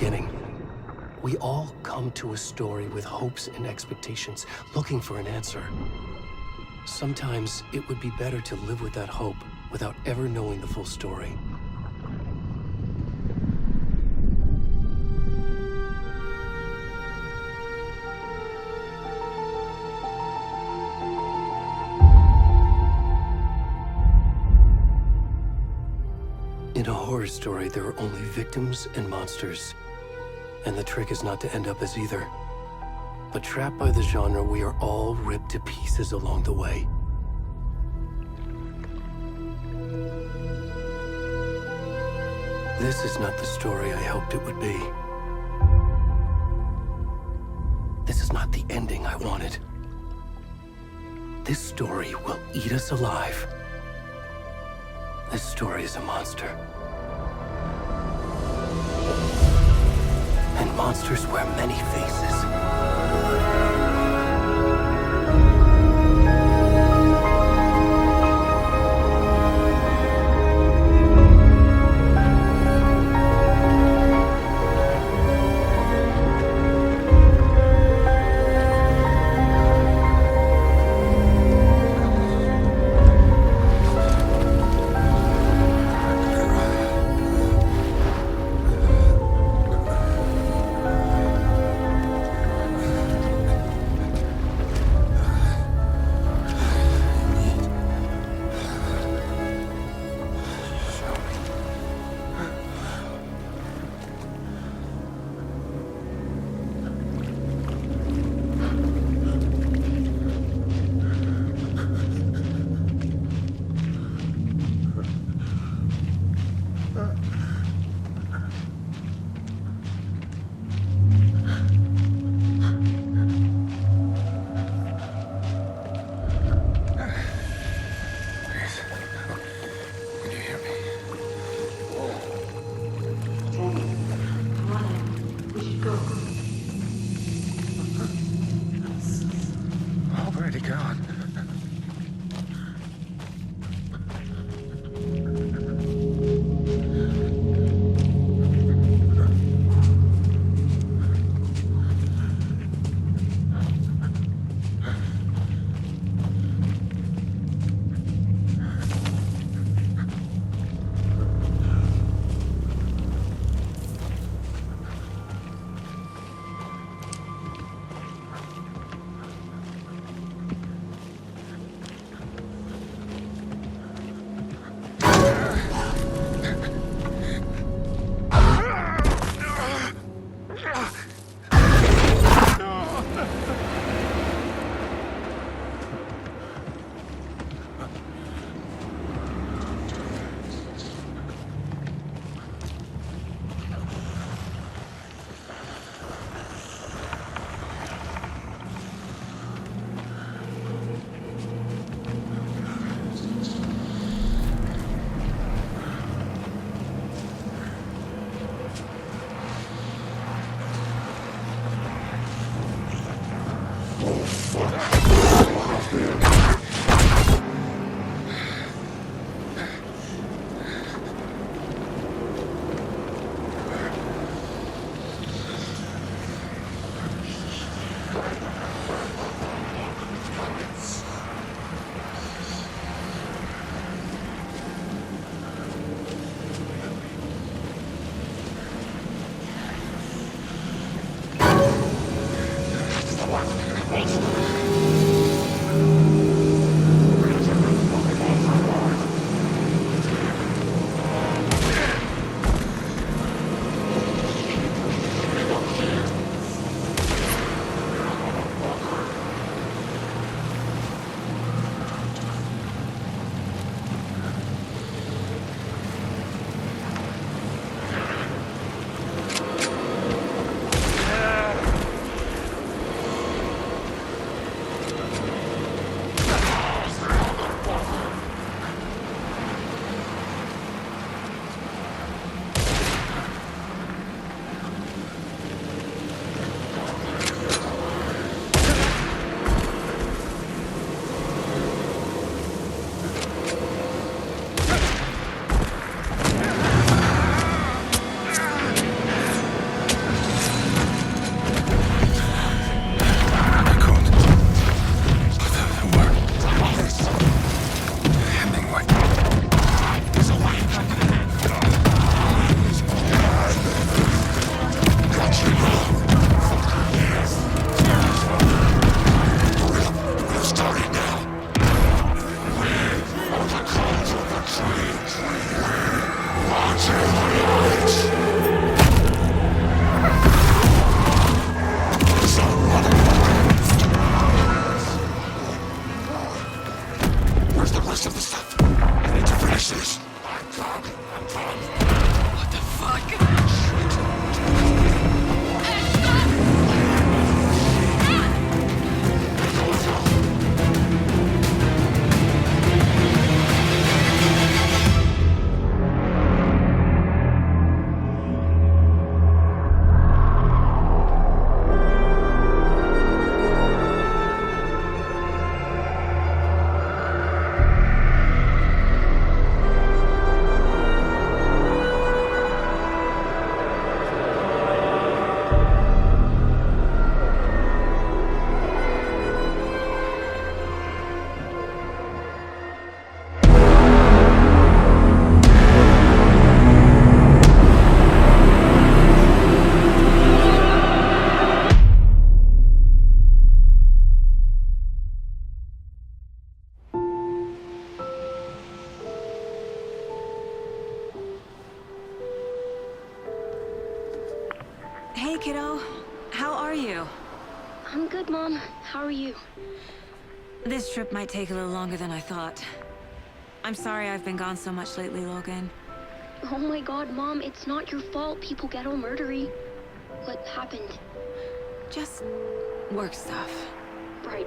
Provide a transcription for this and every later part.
beginning. We all come to a story with hopes and expectations, looking for an answer. Sometimes it would be better to live with that hope without ever knowing the full story. In a horror story, there are only victims and monsters. And the trick is not to end up as either. But trapped by the genre, we are all ripped to pieces along the way. This is not the story I hoped it would be. This is not the ending I wanted. This story will eat us alive. This story is a monster. And monsters wear many faces. Good, Mom. How are you? This trip might take a little longer than I thought. I'm sorry I've been gone so much lately, Logan. Oh my god, Mom, it's not your fault people get all murdery. What happened? Just work stuff. Right.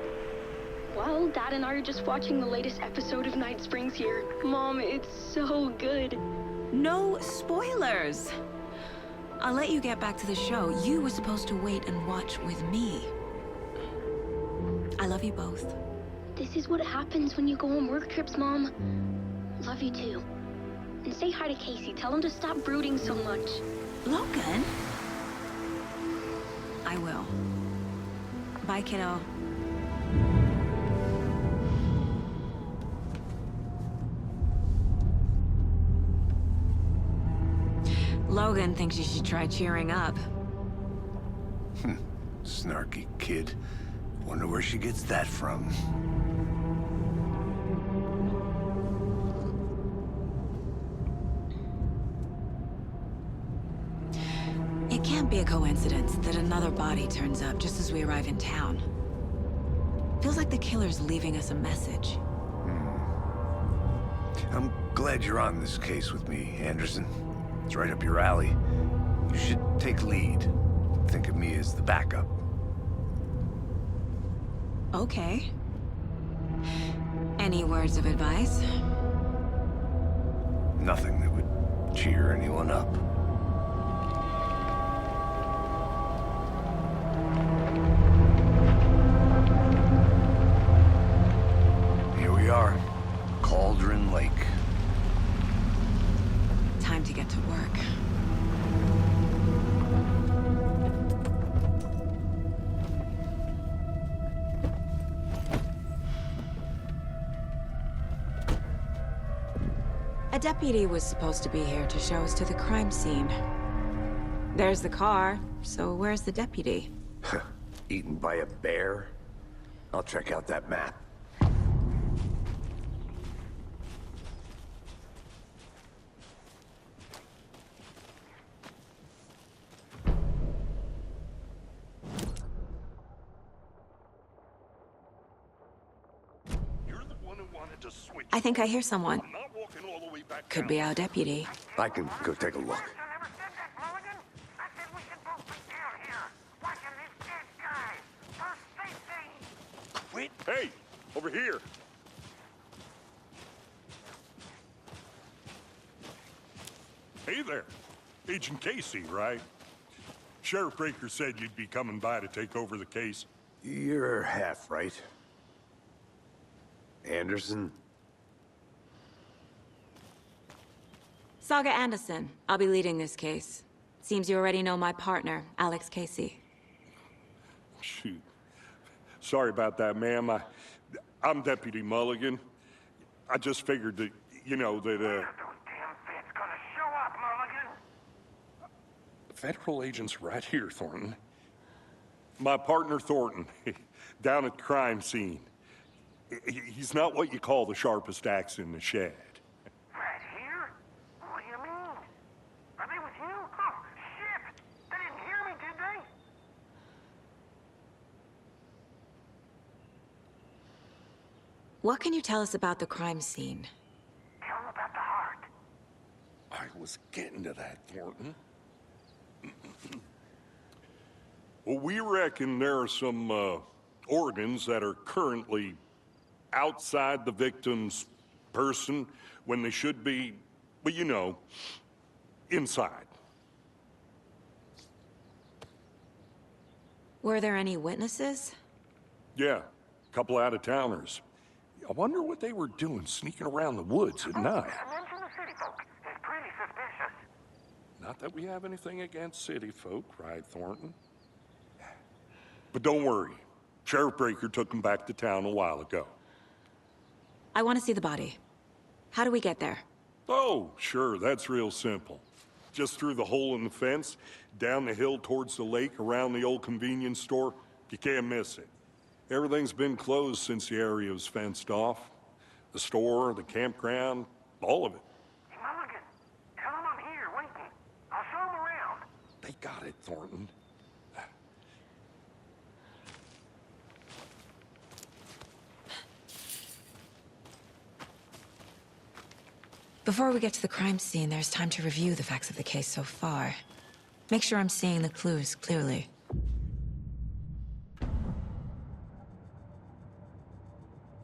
Well, Dad and I are just watching the latest episode of Night Springs here. Mom, it's so good. No spoilers! I'll let you get back to the show. You were supposed to wait and watch with me. I love you both. This is what happens when you go on work trips, Mom. Love you too. And say hi to Casey. Tell him to stop brooding so much. Logan? I will. Bye, kiddo. Logan thinks you should try cheering up. Snarky kid. Wonder where she gets that from. It can't be a coincidence that another body turns up just as we arrive in town. Feels like the killer's leaving us a message. I'm glad you're on this case with me, Anderson. It's right up your alley. You should take lead. Think of me as the backup. Okay. Any words of advice? Nothing that would cheer anyone up. Here we are. Cauldron Lake. Time to get to work. A deputy was supposed to be here to show us to the crime scene. There's the car, so where's the deputy? Eaten by a bear? I'll check out that map. I think I hear someone. Could be our deputy. I can go take a look. Wait. Hey, over here. Hey there. Agent Casey, right? Sheriff Breaker said you'd be coming by to take over the case. You're half right. Anderson? Saga Anderson. I'll be leading this case. Seems you already know my partner, Alex Casey. Shoot. Sorry about that, ma'am. I'm Deputy Mulligan. I just figured that, you know, that, Federal agent's right here, Thornton. My partner, Thornton, down at the crime scene. He's not what you call the sharpest axe in the shed. Right here? What do you mean? Are they with you? Oh, shit! They didn't hear me, did they? What can you tell us about the crime scene? Tell them about the heart. I was getting to that, Thornton. Well, we reckon there are some organs that are currently outside the victim's person when they should be, well, you know, inside. Were there any witnesses? Yeah, a couple out-of-towners. I wonder what they were doing sneaking around the woods at night. Mention the city folk. It's pretty suspicious. Not that we have anything against city folk, right, Thornton? But don't worry. Sheriff Breaker took them back to town a while ago. I want to see the body. How do we get there? Oh, sure, that's real simple. Just through the hole in the fence, down the hill towards the lake, around the old convenience store. You can't miss it. Everything's been closed since the area was fenced off. The store, the campground, all of it. Hey, Mulligan, tell them I'm here, waiting. I'll show them around. They got it, Thornton. Before we get to the crime scene, there's time to review the facts of the case so far. Make sure I'm seeing the clues clearly.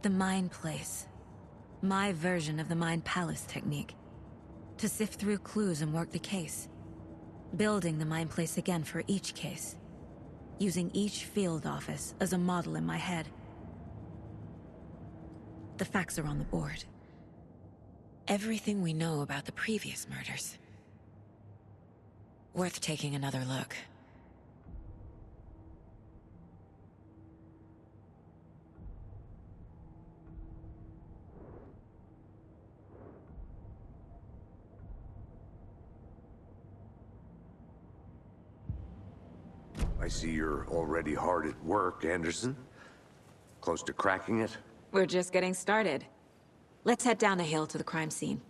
The Mind Place. My version of the Mind Palace technique. To sift through clues and work the case. Building the Mind Place again for each case. Using each field office as a model in my head. The facts are on the board. Everything we know about the previous murders. Worth taking another look. I see you're already hard at work, Anderson. Close to cracking it? We're just getting started. Let's head down the hill to the crime scene.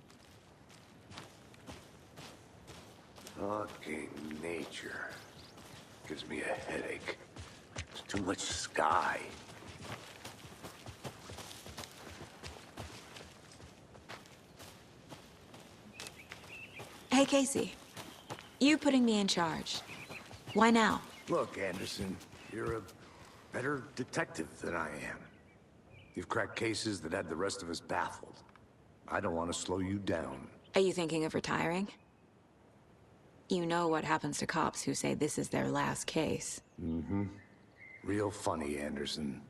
Fucking nature. Gives me a headache. It's too much sky. Hey, Casey. You putting me in charge. Why now? Look, Anderson, you're a better detective than I am. You've cracked cases that had the rest of us baffled. I don't want to slow you down. Are you thinking of retiring? You know what happens to cops who say this is their last case. Mm-hmm. Real funny, Anderson.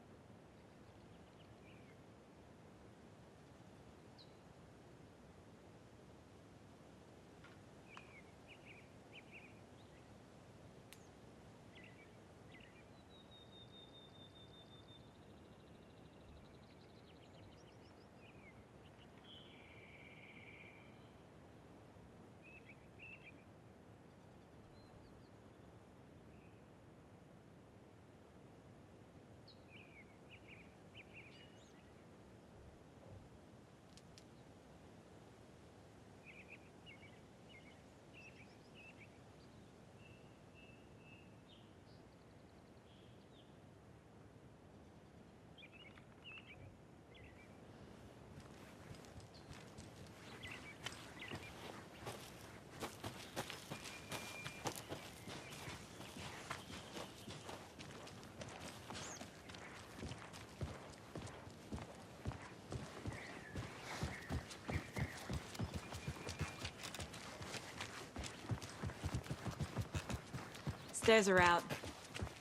Stairs are out.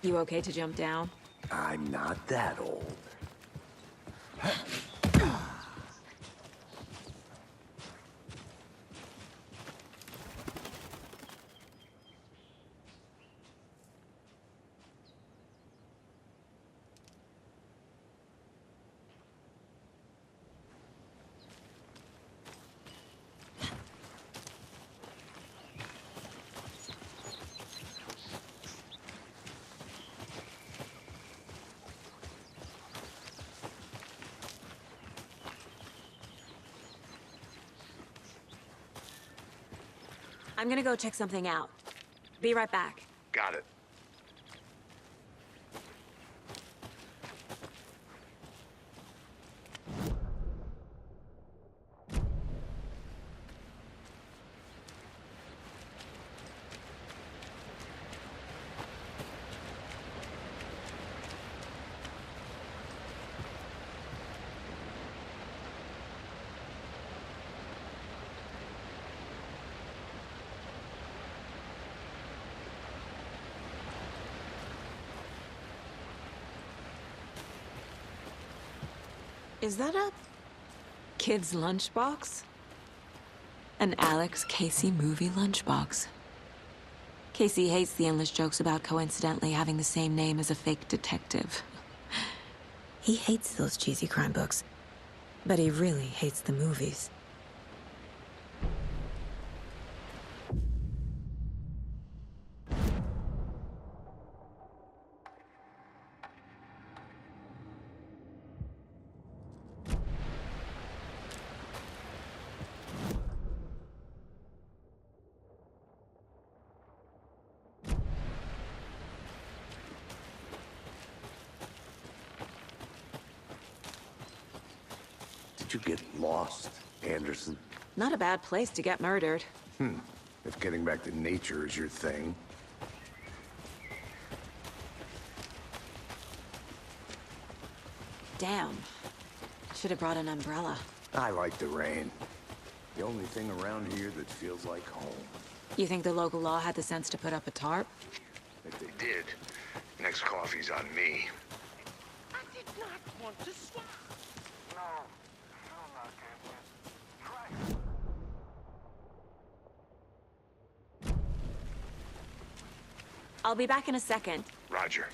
You okay to jump down? I'm not that old. I'm gonna go check something out. Be right back. Got it. Is that a kid's lunchbox? An Alex Casey movie lunchbox. Casey hates the endless jokes about coincidentally having the same name as a fake detective. He hates those cheesy crime books, but he really hates the movies. Did you get lost, Anderson? Not a bad place to get murdered. If getting back to nature is your thing. Damn. Should have brought an umbrella. I like the rain. The only thing around here that feels like home. You think the local law had the sense to put up a tarp? If they did, next coffee's on me. I did not want to swap. No, still not getting it. Try. I'll be back in a second. Roger.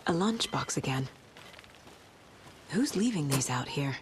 A lunchbox again. Who's leaving these out here?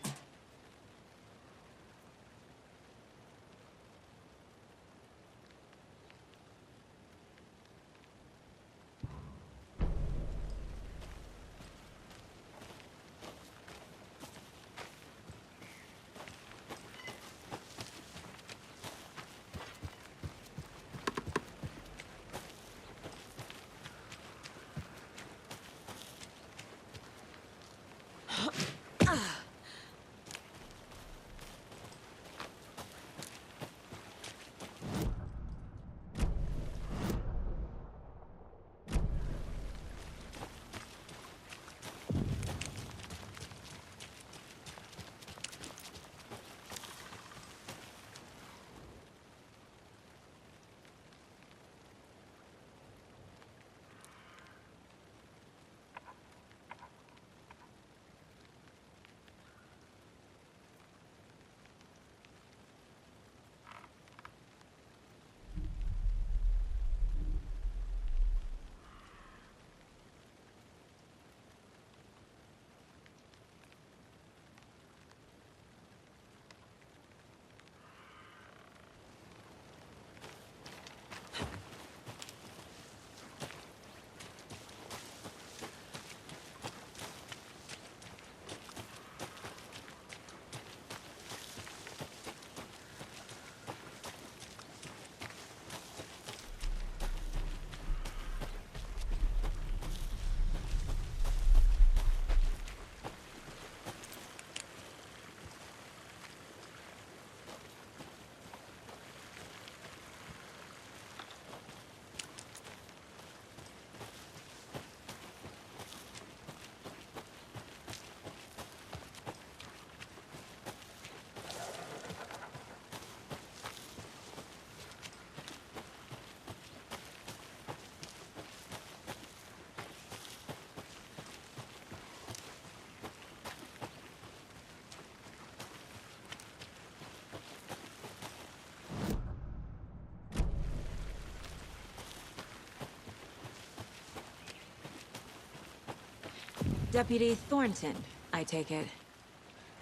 Deputy Thornton, I take it.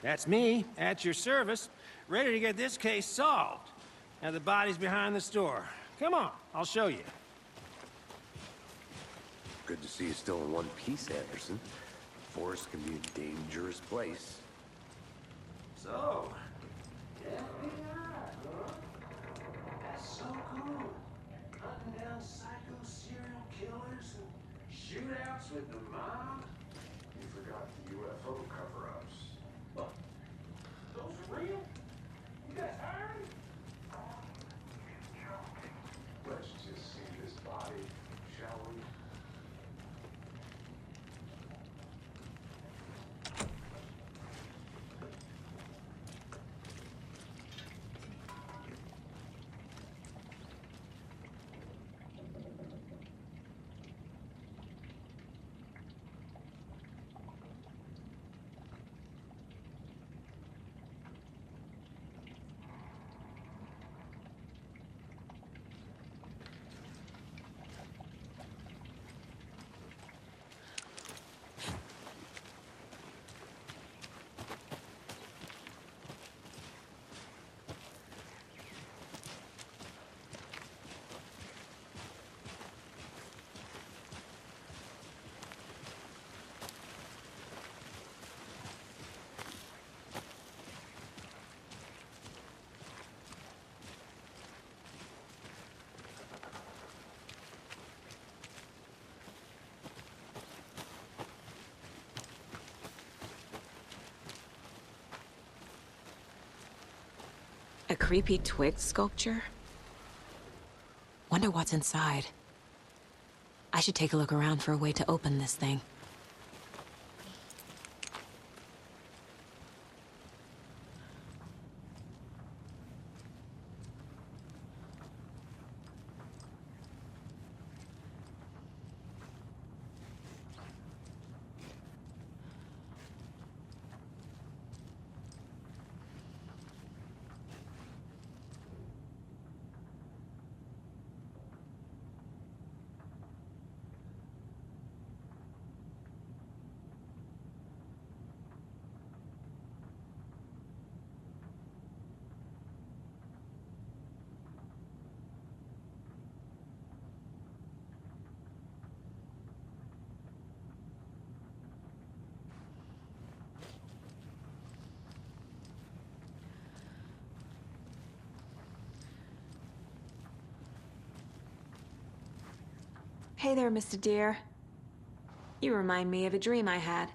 That's me, at your service, ready to get this case solved. Now the body's behind the store. Come on, I'll show you. Good to see you still in one piece, Anderson. Forest can be a dangerous place. So, FBI, huh? That's so cool. Hunting down psycho serial killers and shootouts with the mob. You forgot the UFO cover-ups. What? Those are real? You guys hiring? Let's just see this body, shall we? A creepy twig sculpture? Wonder what's inside. I should take a look around for a way to open this thing. Hey there, Mr. Deer. You remind me of a dream I had.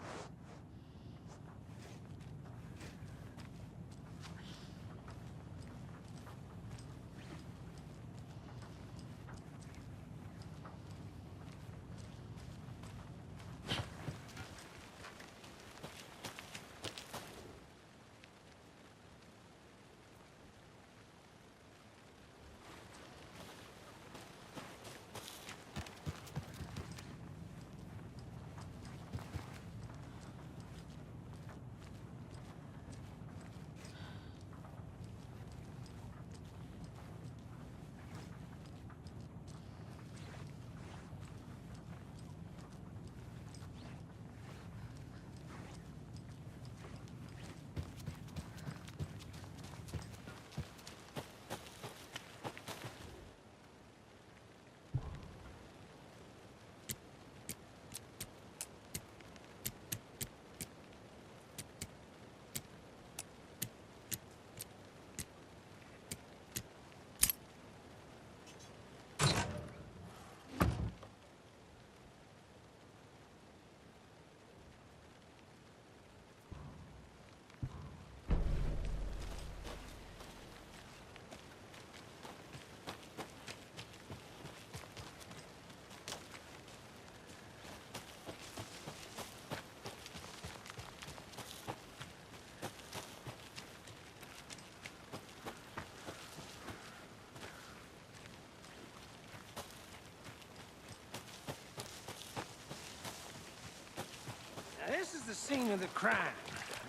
Now, this is the scene of the crime.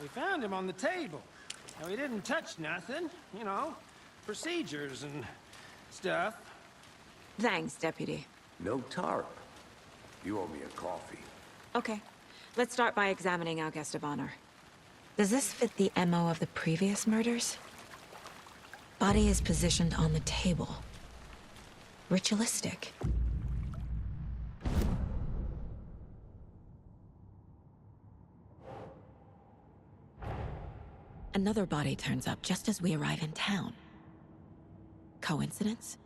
We found him on the table. Now, he didn't touch nothing, you know, procedures and stuff. Thanks, Deputy. No tarp. You owe me a coffee. Okay. Let's start by examining our guest of honor. Does this fit the MO of the previous murders? Body is positioned on the table. Ritualistic. Another body turns up just as we arrive in town. Coincidence?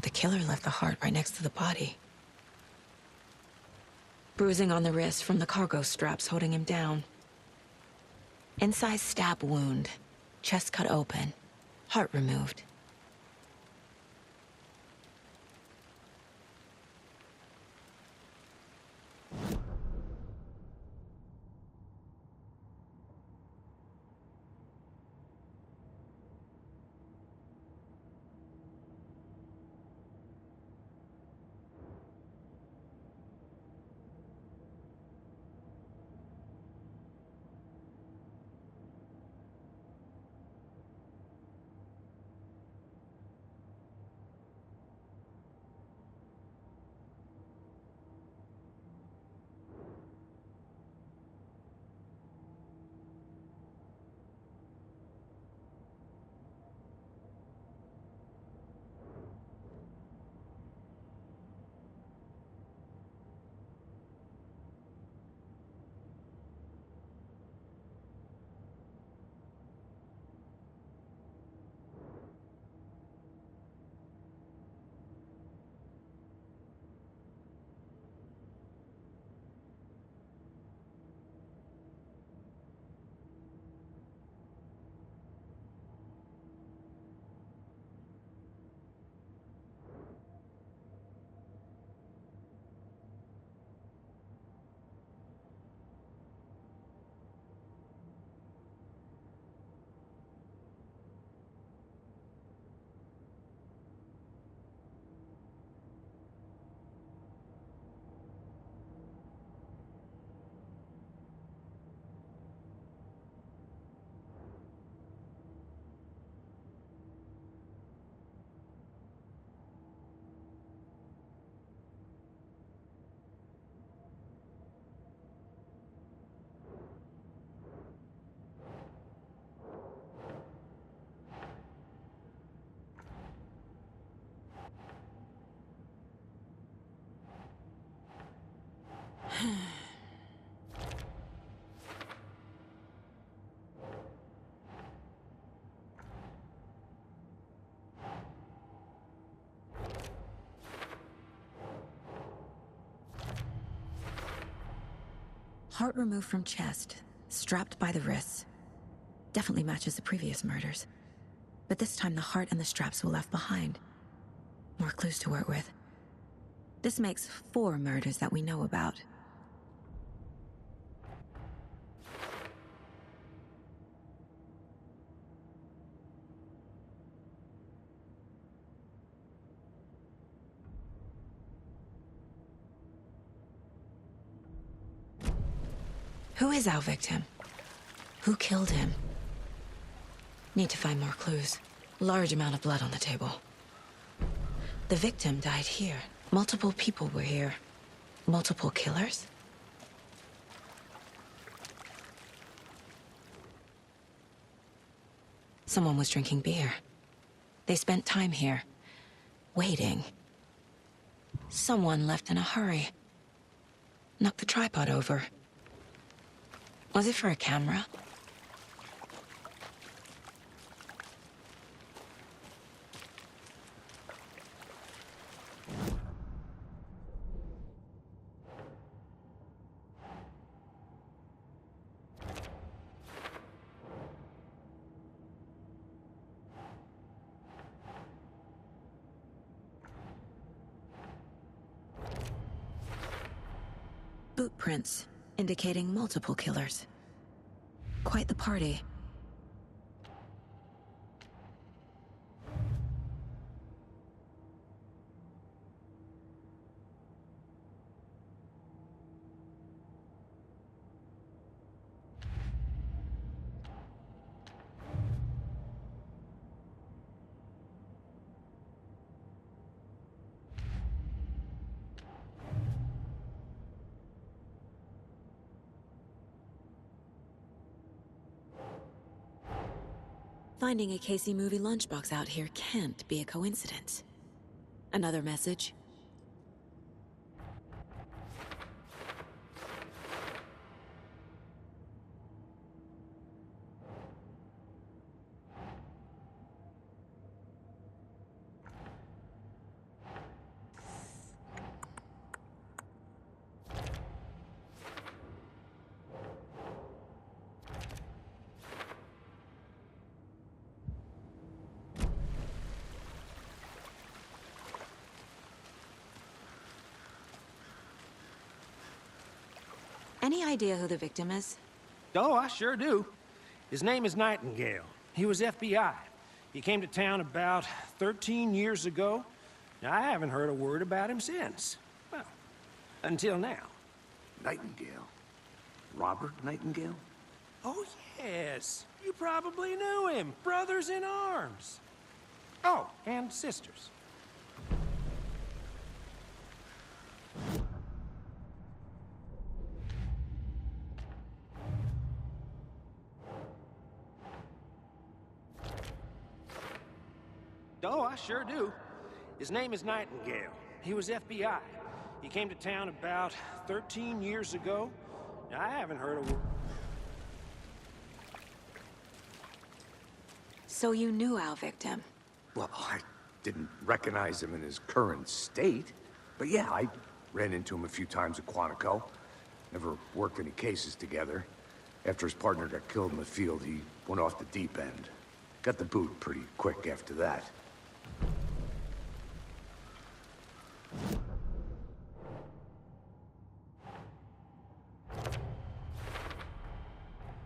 The killer left the heart right next to the body. Bruising on the wrist from the cargo straps holding him down. Inside stab wound, chest cut open, heart removed. Heart removed from chest, strapped by the wrists. Definitely matches the previous murders. But this time the heart and the straps were left behind. More clues to work with. This makes 4 murders that we know about. Who is our victim? Who killed him? Need to find more clues. Large amount of blood on the table. The victim died here. Multiple people were here. Multiple killers? Someone was drinking beer. They spent time here, waiting. Someone left in a hurry. Knocked the tripod over. Was it for a camera? Boot prints, indicating multiple killers. Quite the party. Finding a Casey movie lunchbox out here can't be a coincidence. Another message? Any idea who the victim is? Oh, I sure do. His name is Nightingale. He was FBI. He came to town about 13 years ago. Now, I haven't heard a word about him since. Well, until now. Nightingale? Robert Nightingale? Oh, yes. You probably knew him. Brothers in arms. Oh, and sisters. Oh, I sure do. His name is Nightingale. He was FBI. He came to town about 13 years ago. Now, I haven't heard a word. So you knew our victim? Well, I didn't recognize him in his current state. But yeah, I ran into him a few times at Quantico. Never worked any cases together. After his partner got killed in the field, he went off the deep end. Got the boot pretty quick after that.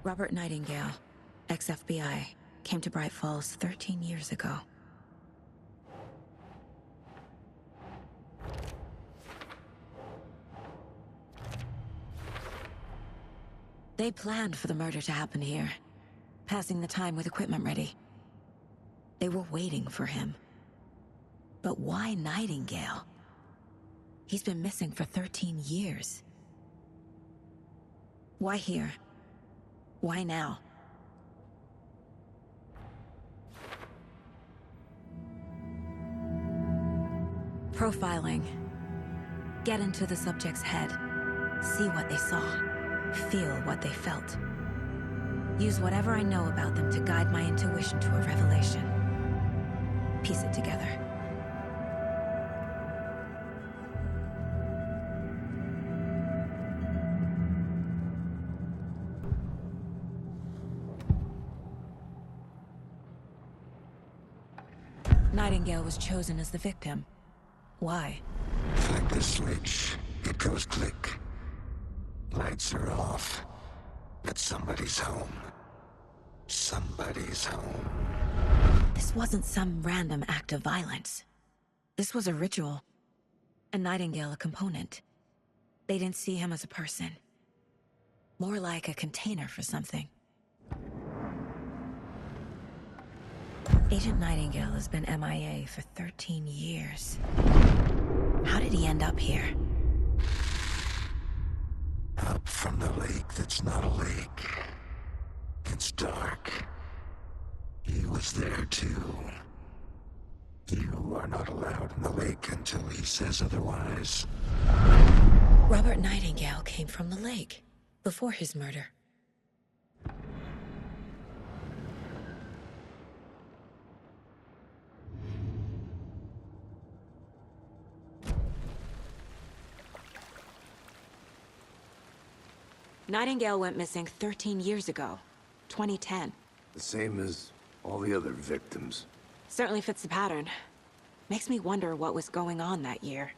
Robert Nightingale, ex-FBI, came to Bright Falls 13 years ago. They planned for the murder to happen here, passing the time with equipment ready. They were waiting for him. But why Nightingale? He's been missing for 13 years. Why here? Why now? Profiling. Get into the subject's head. See what they saw. Feel what they felt. Use whatever I know about them to guide my intuition to a revelation. Piece it together. Nightingale was chosen as the victim. Why? Flick the switch, it goes click. Lights are off. But somebody's home. Somebody's home. This wasn't some random act of violence. This was a ritual. And Nightingale a component. They didn't see him as a person. More like a container for something. Agent Nightingale has been MIA for 13 years. How did he end up here? Up from the lake that's not a lake. It's dark. He was there too. You are not allowed in the lake until he says otherwise. Robert Nightingale came from the lake, before his murder. Nightingale went missing 13 years ago, 2010. The same as all the other victims. Certainly fits the pattern. Makes me wonder what was going on that year.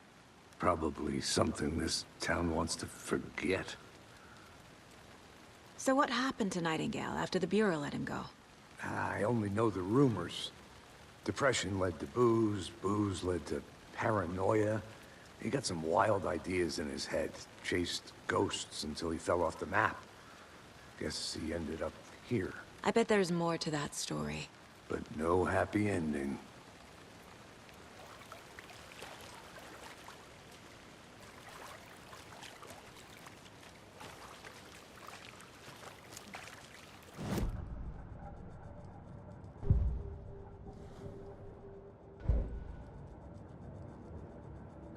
Probably something this town wants to forget. So what happened to Nightingale after the Bureau let him go? I only know the rumors. Depression led to booze, booze led to paranoia. He got some wild ideas in his head, chased ghosts until he fell off the map. Guess he ended up here. I bet there's more to that story. But no happy ending.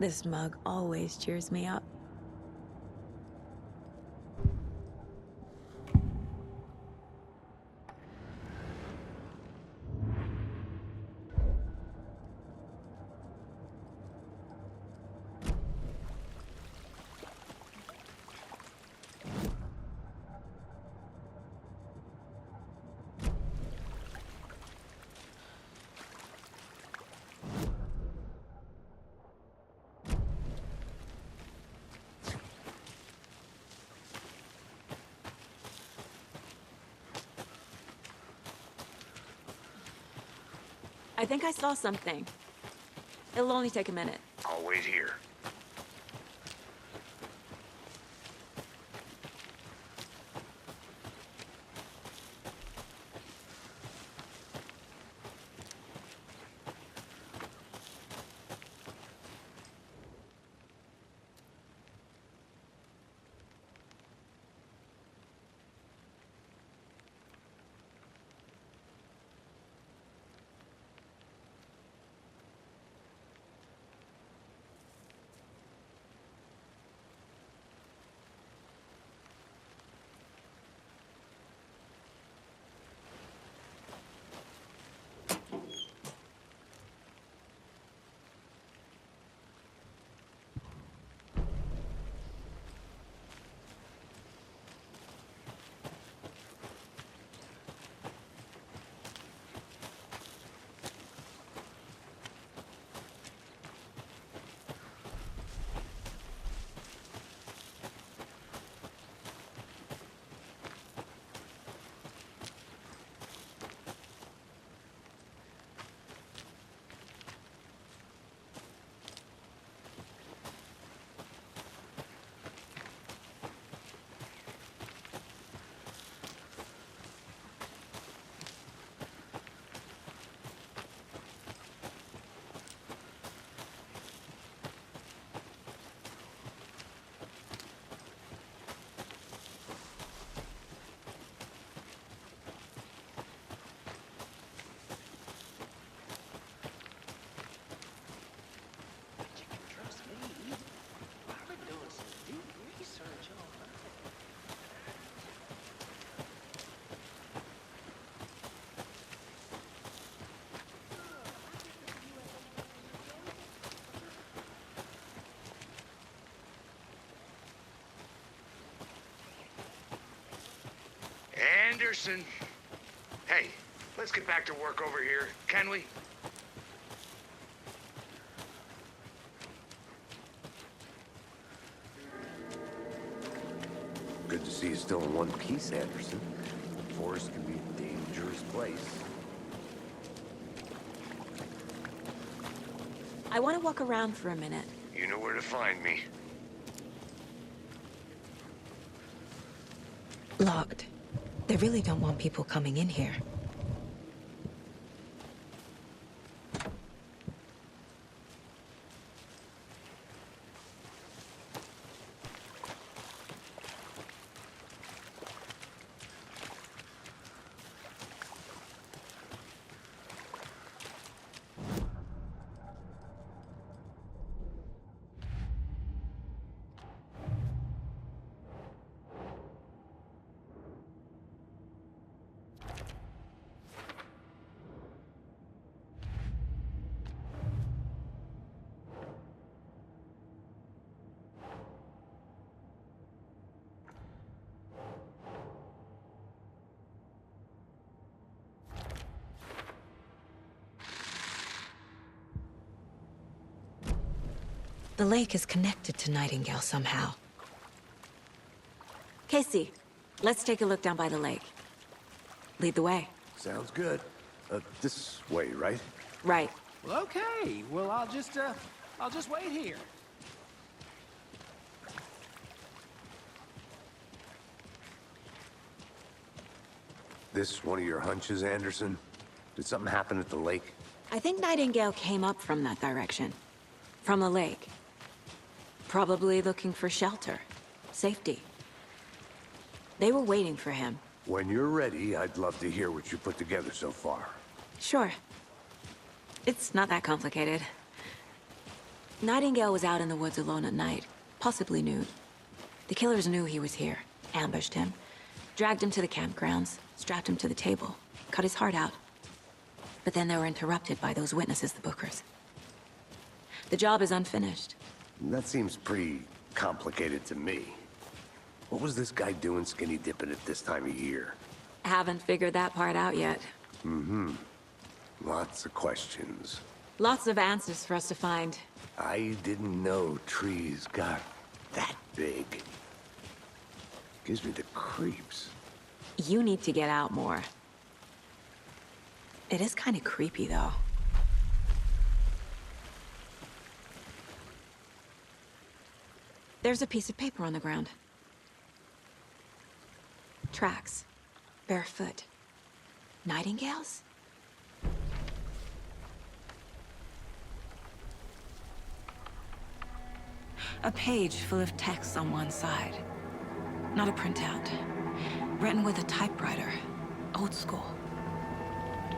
This mug always cheers me up. I think I saw something. It'll only take a minute. I'll wait here. Anderson. Hey, let's get back to work over here, can we? Good to see you still in one piece, Anderson. The forest can be a dangerous place. I want to walk around for a minute. You know where to find me. Locked. They really don't want people coming in here. The lake is connected to Nightingale somehow. Casey, let's take a look down by the lake. Lead the way. Sounds good. This way, right? Right. Well, okay. Well, I'll just wait here. This one of your hunches, Anderson? Did something happen at the lake? I think Nightingale came up from that direction. From the lake. Probably looking for shelter. Safety. They were waiting for him. When you're ready, I'd love to hear what you put together so far. Sure. It's not that complicated. Nightingale was out in the woods alone at night, possibly nude. The killers knew he was here, ambushed him, dragged him to the campgrounds, strapped him to the table, cut his heart out. But then they were interrupted by those witnesses, the Bookers. The job is unfinished. That seems pretty complicated to me. What was this guy doing skinny dipping at this time of year? Haven't figured that part out yet. Lots of questions. Lots of answers for us to find. I didn't know trees got that big. Gives me the creeps. You need to get out more. It is kind of creepy, though. There's a piece of paper on the ground. Tracks. Barefoot. Nightingales? A page full of text on one side. Not a printout. Written with a typewriter. Old school.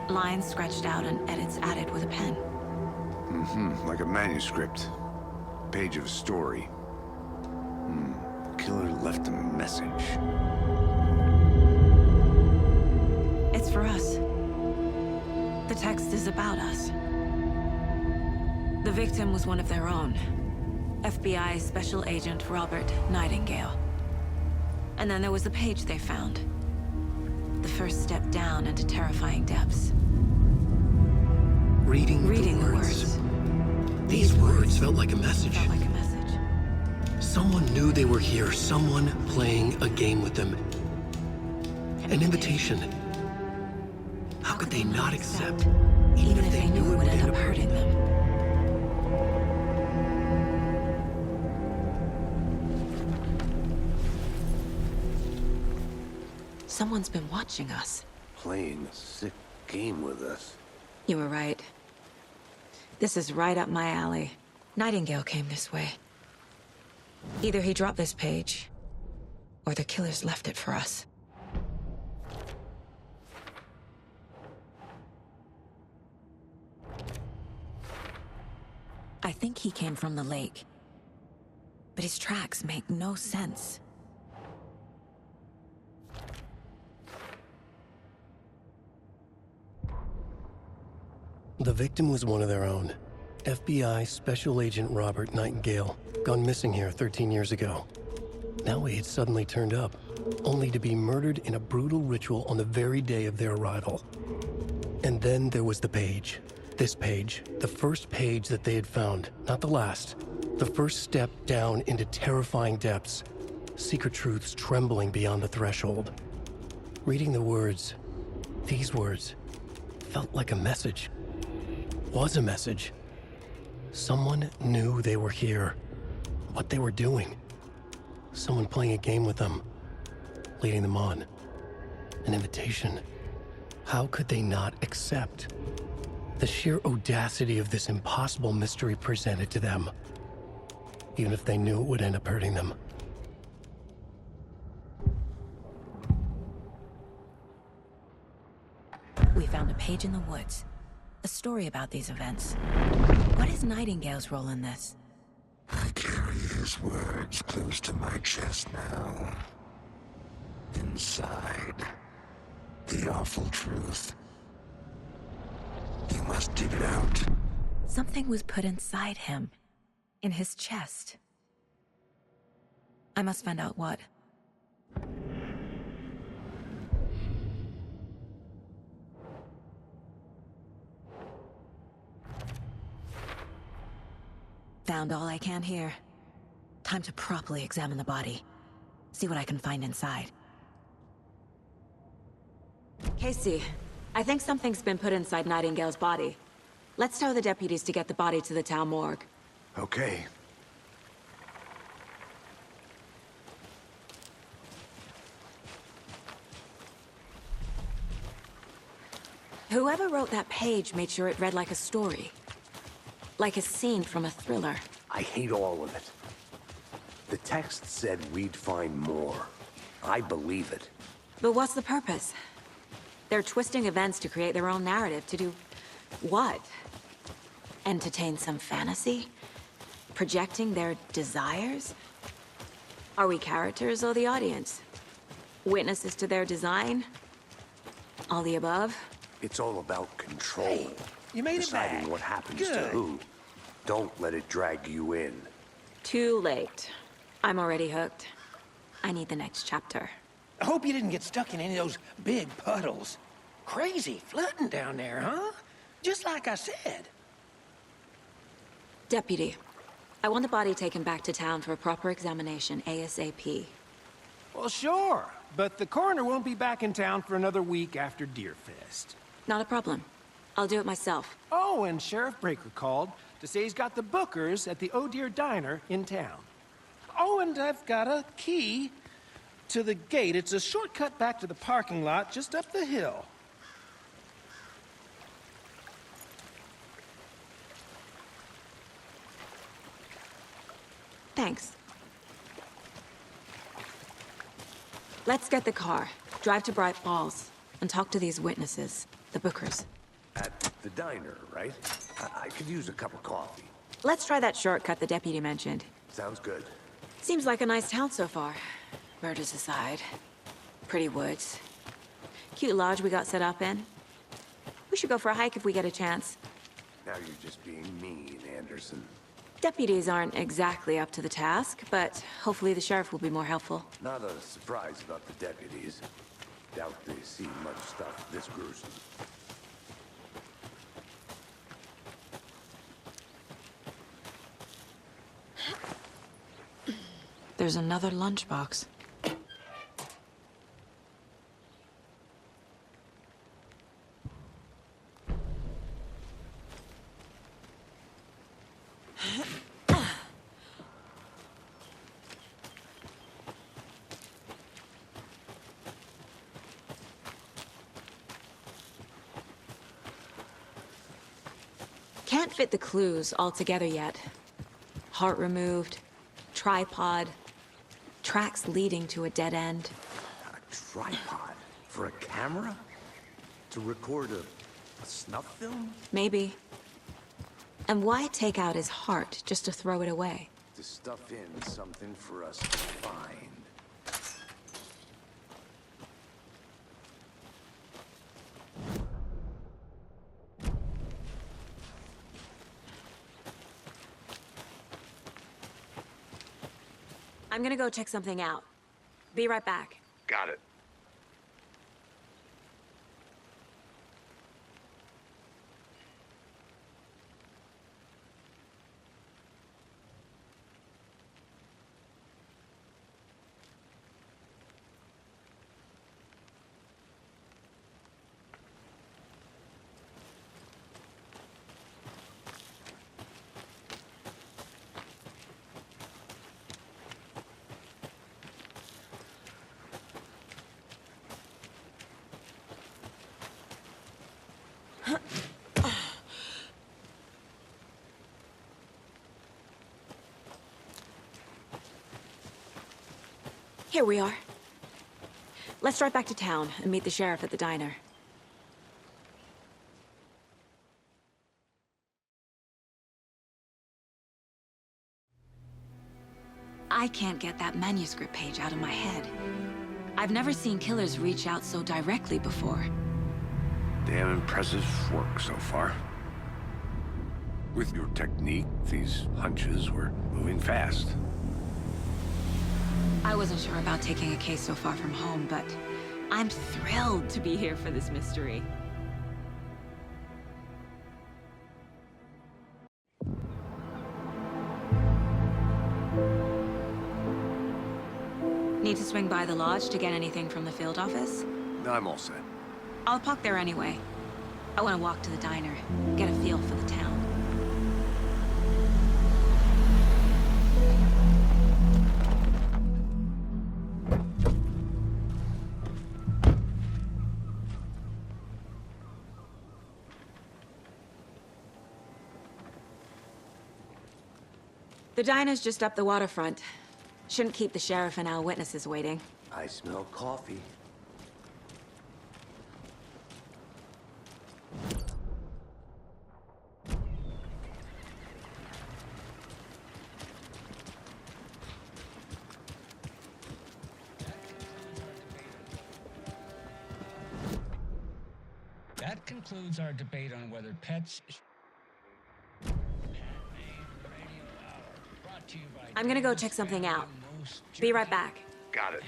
Lines scratched out and edits added with a pen. Like a manuscript. Page of a story. Killer left a message. It's for us. The text is about us. The victim was one of their own. FBI Special Agent Robert Nightingale. And then there was the page they found. The first step down into terrifying depths. Reading the words. These words felt like a message. Felt like a message. Someone knew they were here, someone playing a game with them. An invitation. How could they not accept, even if they knew it would end up hurting them? Someone's been watching us. Playing a sick game with us. You were right. This is right up my alley. Nightingale came this way. Either he dropped this page, or the killers left it for us. I think he came from the lake. But his tracks make no sense. The victim was one of their own. FBI Special Agent Robert Nightingale, gone missing here 13 years ago. Now he had suddenly turned up, only to be murdered in a brutal ritual on the very day of their arrival. And then there was the page. This page, the first page that they had found, not the last. The first step down into terrifying depths. Secret truths trembling beyond the threshold. Reading the words, these words, felt like a message. Was a message. Someone knew they were here, what they were doing. Someone playing a game with them, leading them on. An invitation. How could they not accept? The sheer audacity of this impossible mystery presented to them, even if they knew it would end up hurting them. We found a page in the woods. A story about these events. What is Nightingale's role in this? I carry his words close to my chest now. Inside, the awful truth. You must dig it out. Something was put inside him. In his chest. I must find out what. Found all I can here. Time to properly examine the body. See what I can find inside. Casey, I think something's been put inside Nightingale's body. Let's tell the deputies to get the body to the town morgue. Okay. Whoever wrote that page made sure it read like a story. Like a scene from a thriller. I hate all of it. The text said we'd find more. I believe it. But what's the purpose? They're twisting events to create their own narrative. To do what? Entertain some fantasy? Projecting their desires? Are we characters or the audience? Witnesses to their design? All the above? It's all about control. Hey, you made it Deciding back. what happens to Good. who. Don't let it drag you in. Too late. I'm already hooked. I need the next chapter. I hope you didn't get stuck in any of those big puddles. Crazy flooding down there, huh? Just like I said. Deputy, I want the body taken back to town for a proper examination ASAP. Well, sure. But the coroner won't be back in town for another week after Deerfest. Not a problem. I'll do it myself. Oh, and Sheriff Breaker called to say he's got the Bookers at the Oh Dear Diner in town. Oh, and I've got a key to the gate. It's a shortcut back to the parking lot just up the hill. Thanks. Let's get the car, drive to Bright Falls, and talk to these witnesses, the Bookers. At the diner, right? I could use a cup of coffee. Let's try that shortcut the deputy mentioned. Sounds good. Seems like a nice town so far. Murders aside. Pretty woods. Cute lodge we got set up in. We should go for a hike if we get a chance. Now you're just being mean, Anderson. Deputies aren't exactly up to the task, but hopefully the sheriff will be more helpful. Not a surprise about the deputies. Doubt they see much stuff this gruesome. There's another lunchbox. Can't fit the clues all together yet. Heart removed, tripod, tracks leading to a dead end. A tripod? For a camera? To record a snuff film? Maybe. And why take out his heart just to throw it away? To stuff in something for us to find. I'm gonna go check something out. Be right back. Got it. Here we are. Let's drive back to town and meet the sheriff at the diner. I can't get that manuscript page out of my head. I've never seen killers reach out so directly before. Damn impressive work so far. With your technique, these hunches were moving fast. I wasn't sure about taking a case so far from home, but I'm thrilled to be here for this mystery. Need to swing by the lodge to get anything from the field office? I'm all set. I'll park there anyway. I want to walk to the diner, get a feel for the town. The diner's just up the waterfront. Shouldn't keep the sheriff and our witnesses waiting. I smell coffee. That concludes our debate on whether pets... I'm gonna go check something out. Be right back. Got it.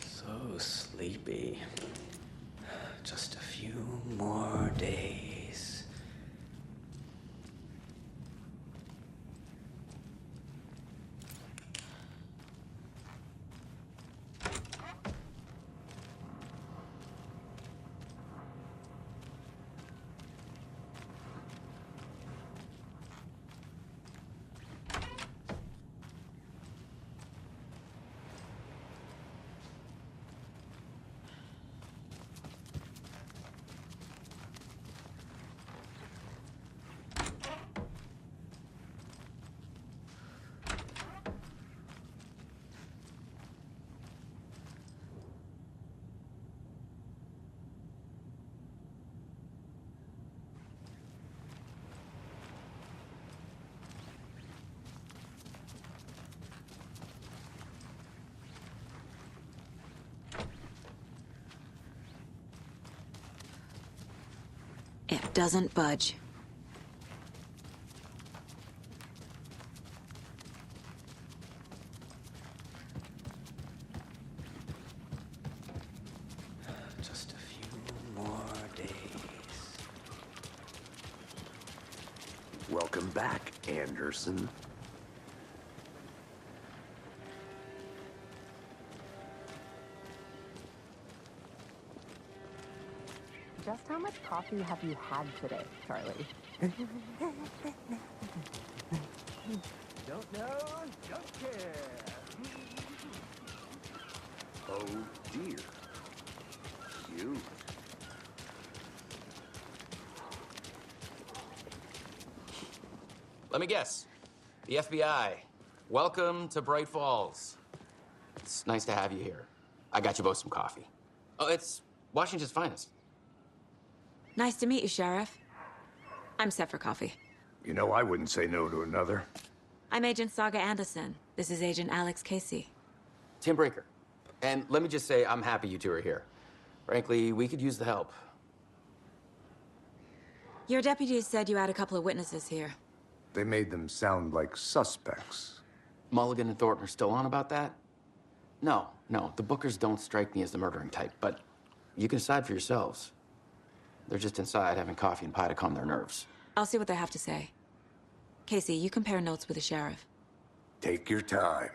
So sleepy. Just a few more days. It doesn't budge. Just a few more days. Welcome back, Anderson. Just how much coffee have you had today, Charlie? Don't know, don't care. Oh dear. Cute. Let me guess. The FBI. Welcome to Bright Falls. It's nice to have you here. I got you both some coffee. Oh, it's Washington's finest. Nice to meet you, Sheriff. I'm set for coffee. You know, I wouldn't say no to another. I'm Agent Saga Anderson. This is Agent Alex Casey. Tim Breaker. And let me just say, I'm happy you two are here. Frankly, we could use the help. Your deputies said you had a couple of witnesses here. They made them sound like suspects. Mulligan and Thornton are still on about that? No, the Bookers don't strike me as the murdering type, but you can decide for yourselves. They're just inside having coffee and pie to calm their nerves. I'll see what they have to say. Casey, you compare notes with the sheriff. Take your time.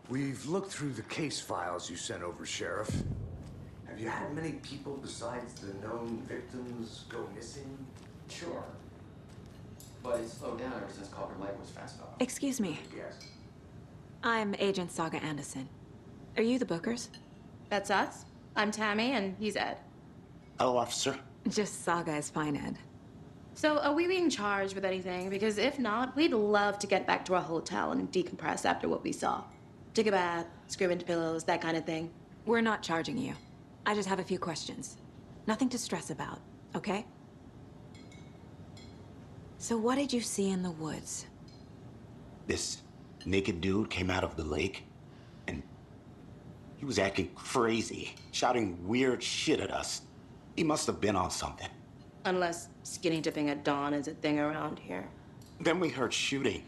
We've looked through the case files you sent over, Sheriff. Have you had many people besides the known victims go missing? Sure. But it's slowed down ever since Calder Lake was fast off. Excuse me. Yes. I'm Agent Saga Anderson. Are you the Bookers? That's us. I'm Tammy, and he's Ed. Hello, officer. Just Saga is fine, Ed. So, are we being charged with anything? Because if not, we'd love to get back to our hotel and decompress after what we saw. Take a bath, scream into pillows, that kind of thing. We're not charging you. I just have a few questions. Nothing to stress about, okay? So what did you see in the woods? This naked dude came out of the lake, and he was acting crazy, shouting weird shit at us. He must have been on something. Unless skinny dipping at dawn is a thing around here. Then we heard shooting.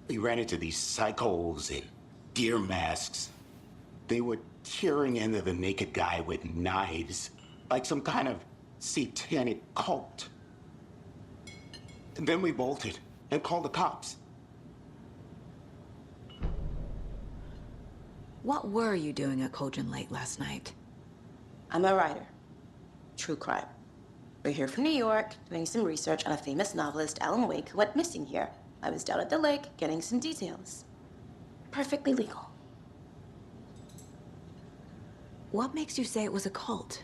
We ran into these psychos in deer masks. They were tearing into the naked guy with knives, like some kind of satanic cult. And then we bolted. and call the cops. What were you doing at Cauldron Lake last night? I'm a writer. True crime. We're here from New York, doing some research on a famous novelist, Alan Wake, who went missing here. I was down at the lake, getting some details. Perfectly legal. What makes you say it was a cult?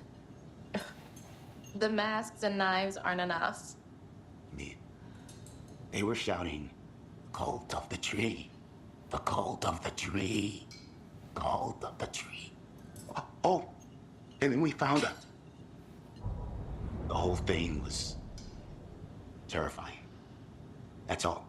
The masks and knives aren't enough. They were shouting, "Cult of the tree, the cult of the tree, cult of the tree." Oh, and then we found out. The whole thing was terrifying. That's all.